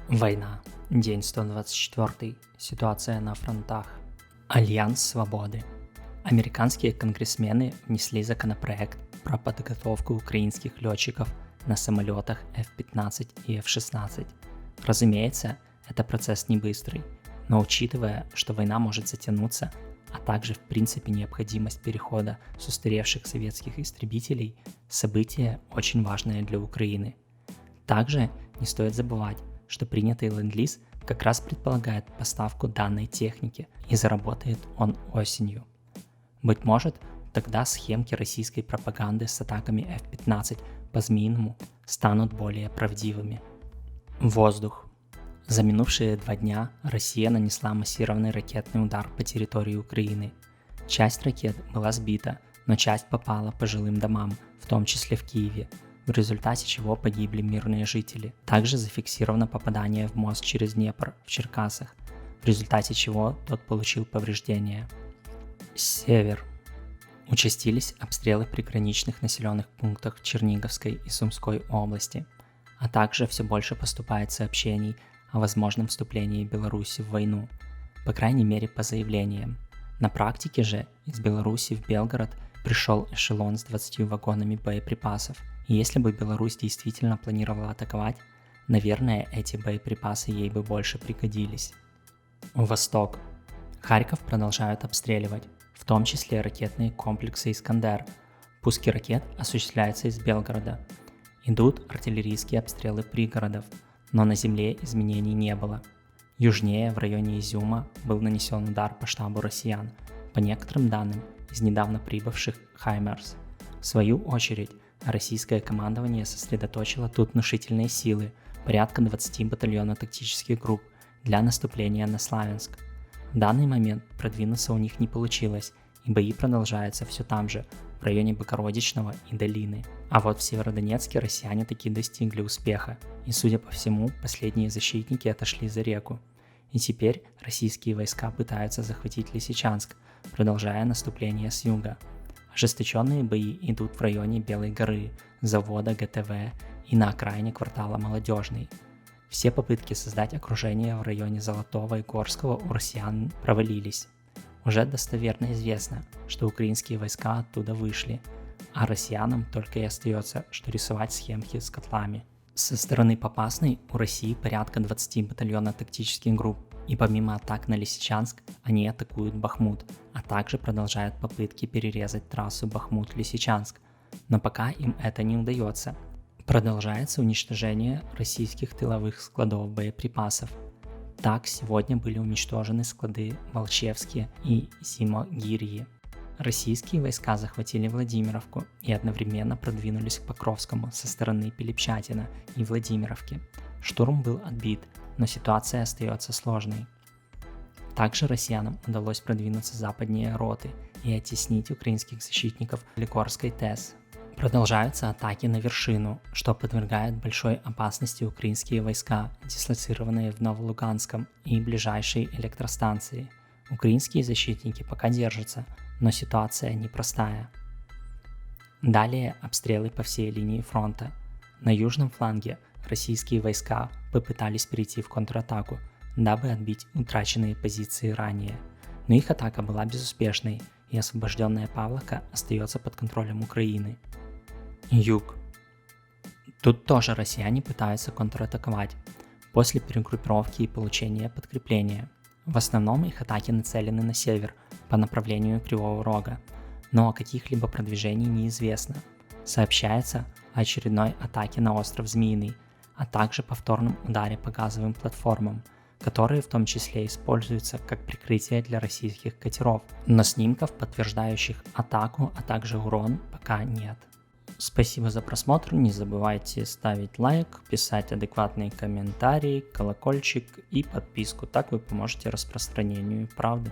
Война. День 124. Ситуация на фронтах. Альянс свободы. Американские конгрессмены внесли законопроект про подготовку украинских летчиков на самолетах F-15 и F-16. Разумеется, это процесс не быстрый, но учитывая, что война может затянуться, а также в принципе необходимость перехода с устаревших советских истребителей, событие очень важное для Украины. Также не стоит забывать, что принятый ленд-лиз как раз предполагает поставку данной техники, и заработает он осенью. Быть может, тогда схемки российской пропаганды с атаками F-15 по Змеиному станут более правдивыми. Воздух. За минувшие 2 дня Россия нанесла массированный ракетный удар по территории Украины. Часть ракет была сбита, но часть попала по жилым домам, в том числе в Киеве, в результате чего погибли мирные жители. Также зафиксировано попадание в мост через Днепр в Черкасах, в результате чего тот получил повреждения. Север. Участились обстрелы в приграничных населенных пунктах Черниговской и Сумской области, а также все больше поступает сообщений о возможном вступлении Беларуси в войну, по крайней мере по заявлениям. На практике же из Беларуси в Белгород пришел эшелон с 20 вагонами боеприпасов, и если бы Беларусь действительно планировала атаковать, наверное, эти боеприпасы ей бы больше пригодились. Восток. Харьков продолжают обстреливать, в том числе ракетные комплексы «Искандер». Пуски ракет осуществляются из Белгорода. Идут артиллерийские обстрелы пригородов, но на земле изменений не было. Южнее, в районе Изюма, был нанесен удар по штабу россиян, по некоторым данным, из недавно прибывших «Хаймерс». В свою очередь, российское командование сосредоточило тут внушительные силы, порядка 20 батальонов тактических групп, для наступления на Славянск. В данный момент продвинуться у них не получилось, и бои продолжаются все там же, в районе Богородичного и Долины. А вот в Северодонецке россияне таки достигли успеха, и, судя по всему, последние защитники отошли за реку. И теперь российские войска пытаются захватить Лисичанск, продолжая наступление с юга. Ожесточенные бои идут в районе Белой горы, завода ГТВ и на окраине квартала Молодежный. Все попытки создать окружение в районе Золотого и Горского у россиян провалились. Уже достоверно известно, что украинские войска оттуда вышли, а россиянам только и остается, что рисовать схемки с котлами. Со стороны Попасной у России порядка 20 батальонов тактических групп, и помимо атак на Лисичанск, они атакуют Бахмут, а также продолжают попытки перерезать трассу Бахмут-Лисичанск, но пока им это не удается. Продолжается уничтожение российских тыловых складов боеприпасов. Так, сегодня были уничтожены склады Волчевские и Зимогирье. Российские войска захватили Владимировку и одновременно продвинулись к Покровскому со стороны Пилипчатина и Владимировки. Штурм был отбит, но ситуация остается сложной. Также россиянам удалось продвинуться западнее Роты и оттеснить украинских защитников в Ликорской ТЭС. Продолжаются атаки на вершину, что подвергает большой опасности украинские войска, дислоцированные в Новолуганском и ближайшей электростанции. Украинские защитники пока держатся, но ситуация непростая. Далее обстрелы по всей линии фронта. На южном фланге российские войска попытались перейти в контратаку, дабы отбить утраченные позиции ранее. Но их атака была безуспешной, и освобожденная Павловка остается под контролем Украины. Юг. Тут тоже россияне пытаются контратаковать, после перегруппировки и получения подкрепления. В основном их атаки нацелены на север, по направлению Кривого Рога, но о каких-либо продвижениях неизвестно. Сообщается о очередной атаке на остров Змеиный, а также повторном ударе по газовым платформам, которые в том числе используются как прикрытие для российских катеров, но снимков, подтверждающих атаку, а также урон, пока нет. Спасибо за просмотр, не забывайте ставить лайк, писать адекватные комментарии, колокольчик и подписку, так вы поможете распространению правды.